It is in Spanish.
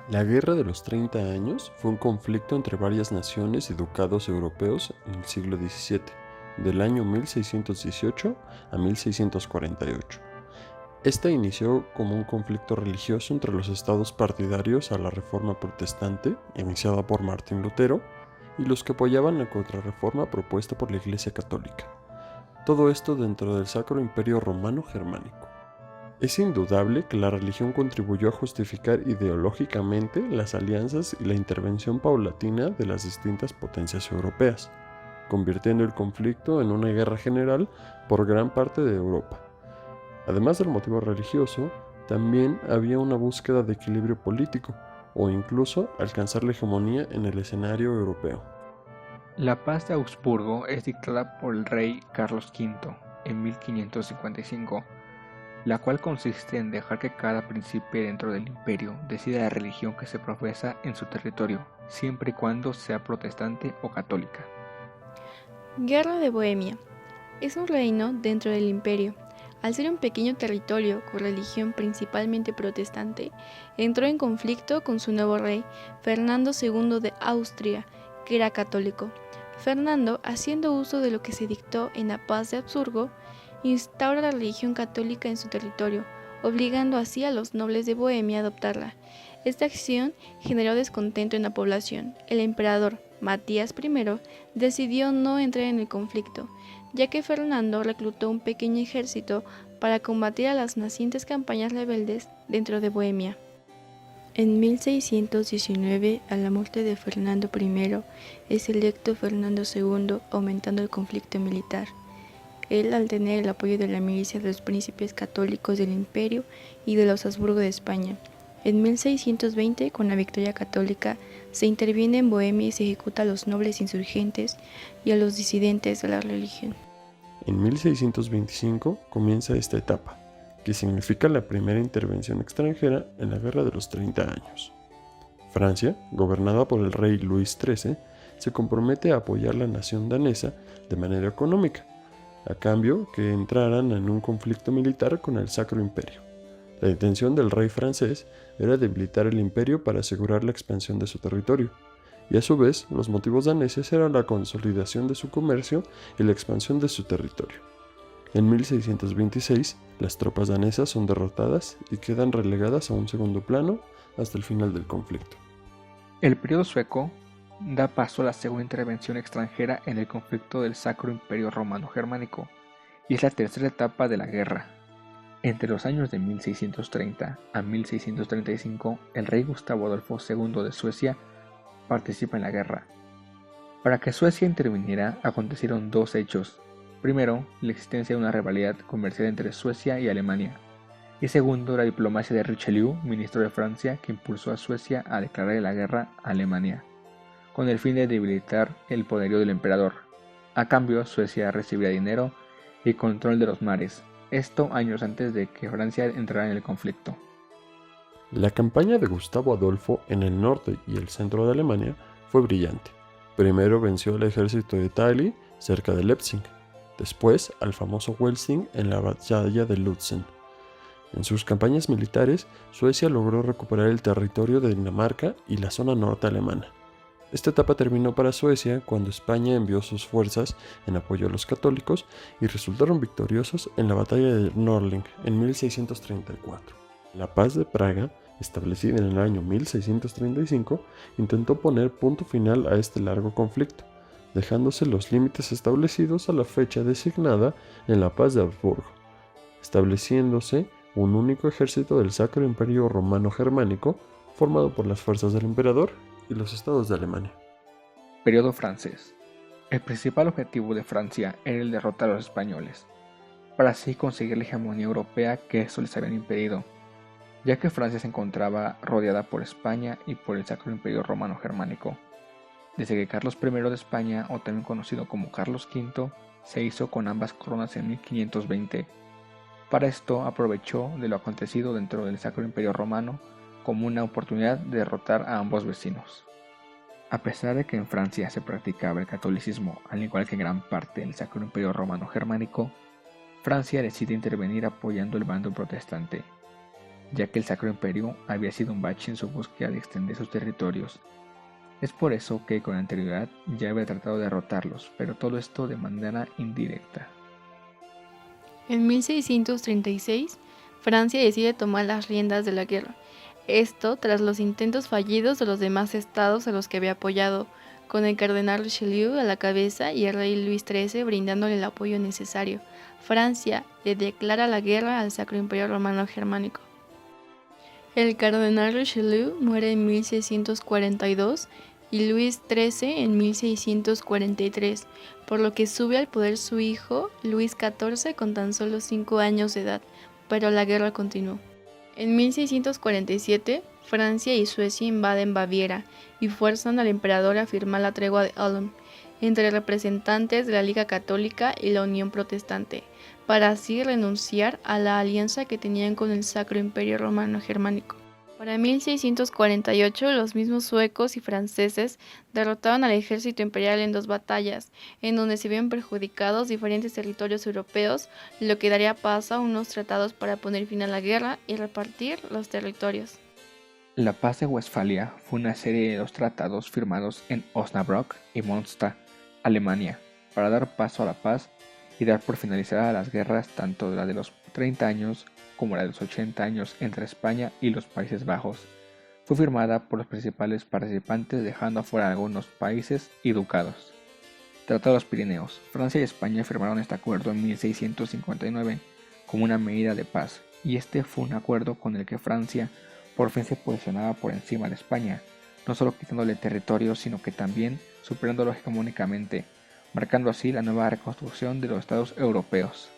La Guerra de los 30 Años fue un conflicto entre varias naciones y ducados europeos en el siglo XVII, del año 1618 a 1648. Este inició como un conflicto religioso entre los estados partidarios a la Reforma Protestante, iniciada por Martín Lutero, y los que apoyaban la contrarreforma propuesta por la Iglesia Católica. Todo esto dentro del Sacro Imperio Romano Germánico. Es indudable que la religión contribuyó a justificar ideológicamente las alianzas y la intervención paulatina de las distintas potencias europeas, convirtiendo el conflicto en una guerra general por gran parte de Europa. Además del motivo religioso, también había una búsqueda de equilibrio político, o incluso alcanzar la hegemonía en el escenario europeo. La paz de Augsburgo es dictada por el rey Carlos V en 1555, la cual consiste en dejar que cada príncipe dentro del imperio decida la religión que se profesa en su territorio, siempre y cuando sea protestante o católica. Guerra de Bohemia. Es un reino dentro del imperio. Al ser un pequeño territorio con religión principalmente protestante, entró en conflicto con su nuevo rey, Fernando II de Austria, que era católico. Fernando, haciendo uso de lo que se dictó en la Paz de Habsburgo, instaura la religión católica en su territorio, obligando así a los nobles de Bohemia a adoptarla. Esta acción generó descontento en la población. El emperador Matías I decidió no entrar en el conflicto, ya que Fernando reclutó un pequeño ejército para combatir a las nacientes campañas rebeldes dentro de Bohemia. En 1619, a la muerte de Fernando I, es electo Fernando II, aumentando el conflicto militar. Él, al tener el apoyo de la milicia de los príncipes católicos del imperio y de los Habsburgo de España. En 1620, con la victoria católica, se interviene en Bohemia y se ejecuta a los nobles insurgentes y a los disidentes de la religión. En 1625 comienza esta etapa, que significa la primera intervención extranjera en la Guerra de los 30 Años. Francia, gobernada por el rey Luis XIII, se compromete a apoyar la nación danesa de manera económica, a cambio que entraran en un conflicto militar con el Sacro Imperio. La intención del rey francés era debilitar el imperio para asegurar la expansión de su territorio, y a su vez los motivos daneses eran la consolidación de su comercio y la expansión de su territorio. En 1626, las tropas danesas son derrotadas y quedan relegadas a un segundo plano hasta el final del conflicto. El periodo sueco da paso a la segunda intervención extranjera en el conflicto del Sacro Imperio Romano Germánico, y es la tercera etapa de la guerra. Entre los años de 1630 a 1635, el rey Gustavo Adolfo II de Suecia participa en la guerra. Para que Suecia interviniera, acontecieron dos hechos. Primero, la existencia de una rivalidad comercial entre Suecia y Alemania. Y segundo, la diplomacia de Richelieu, ministro de Francia, que impulsó a Suecia a declarar la guerra a Alemania, con el fin de debilitar el poderío del emperador. A cambio, Suecia recibía dinero y control de los mares, esto años antes de que Francia entrara en el conflicto. La campaña de Gustavo Adolfo en el norte y el centro de Alemania fue brillante. Primero venció al ejército de Tilly cerca de Leipzig, después al famoso Welsing en la batalla de Lutzen. En sus campañas militares, Suecia logró recuperar el territorio de Dinamarca y la zona norte alemana. Esta etapa terminó para Suecia cuando España envió sus fuerzas en apoyo a los católicos y resultaron victoriosos en la batalla de Nördling en 1634. La Paz de Praga, establecida en el año 1635, intentó poner punto final a este largo conflicto, dejándose los límites establecidos a la fecha designada en la Paz de Habsburgo, estableciéndose un único ejército del Sacro Imperio Romano Germánico formado por las fuerzas del emperador y los estados de Alemania. Periodo francés. El principal objetivo de Francia era el derrotar a los españoles, para así conseguir la hegemonía europea que estos les habían impedido, ya que Francia se encontraba rodeada por España y por el Sacro Imperio Romano Germánico, desde que Carlos I de España, o también conocido como Carlos V, se hizo con ambas coronas en 1520. Para esto aprovechó de lo acontecido dentro del Sacro Imperio Romano como una oportunidad de derrotar a ambos vecinos. A pesar de que en Francia se practicaba el catolicismo, al igual que en gran parte del Sacro Imperio Romano Germánico, Francia decide intervenir apoyando el bando protestante. ya que el Sacro Imperio había sido un bache en su búsqueda de extender sus territorios. Es por eso que con anterioridad ya había tratado de derrotarlos, pero todo esto de manera indirecta. En 1636, Francia decide tomar las riendas de la guerra. Esto tras los intentos fallidos de los demás estados a los que había apoyado, con el cardenal Richelieu a la cabeza y el rey Luis XIII brindándole el apoyo necesario. Francia le declara la guerra al Sacro Imperio Romano Germánico. El cardenal Richelieu muere en 1642 y Luis XIII en 1643, por lo que sube al poder su hijo Luis XIV con tan solo 5 años de edad, pero la guerra continuó. En 1647, Francia y Suecia invaden Baviera y fuerzan al emperador a firmar la tregua de Ulm entre representantes de la Liga Católica y la Unión Protestante, para así renunciar a la alianza que tenían con el Sacro Imperio Romano Germánico. Para 1648, los mismos suecos y franceses derrotaron al ejército imperial en 2 batallas, en donde se vieron perjudicados diferentes territorios europeos, lo que daría paso a unos tratados para poner fin a la guerra y repartir los territorios. La Paz de Westfalia fue una serie de 2 tratados firmados en Osnabrück y Münster, Alemania, para dar paso a la paz y dar por finalizada las guerras tanto la de los 30 años como la de los 80 años entre España y los Países Bajos. Fue firmada por los principales participantes, dejando afuera algunos países y ducados. Tratado de los Pirineos. Francia y España firmaron este acuerdo en 1659 como una medida de paz, y este fue un acuerdo con el que Francia por fin se posicionaba por encima de España, no solo quitándole territorio, sino que también superándolo hegemónicamente, marcando así la nueva reconstrucción de los estados europeos.